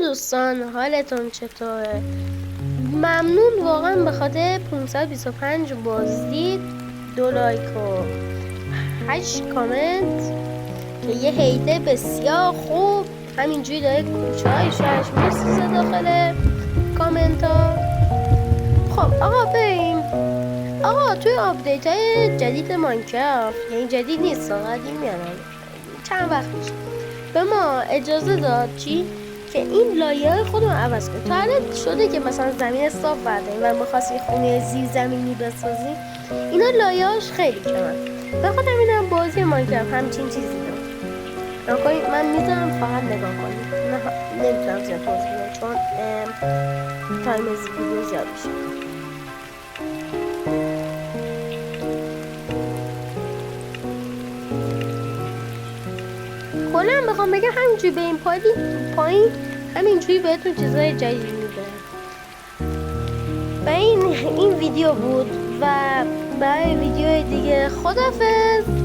دوستان، حالتون چطوره؟ ممنون واقعا به خاطر 525 بازدید، 2 لایک و 8 کامنت که یه هیته بسیار خوب همینجوری داره کوچه های شهرش میسوزه داخل کامنت ها. خب آقا بریم. آقا توی آپدیت های جدید ماینکرافت، یعنی جدید نیست، قدیم میانم چند وقت میشه، به ما اجازه داد چی؟ که این لایه های خودمون عوض کنیم. تا الان شده که مثلا زمین صاف برداریم و می‌خواستیم خونه زیر زمینی بسازیم، اینا لایه هاش خیلی کمن. بخاطر اینم بازی ماینکرافت همچین چیزی داره. من میذارم فقط نگاه کنیم. نه نمیتونم زیاد توضیح بدم چون تایم ویدیو زیاد میشه. کلا میخوام بگم همینجوری به این پایین همینجوری بهتون چیزای جدید میده. و این ویدیو بود و برای ویدیوهای دیگه خداحافظ.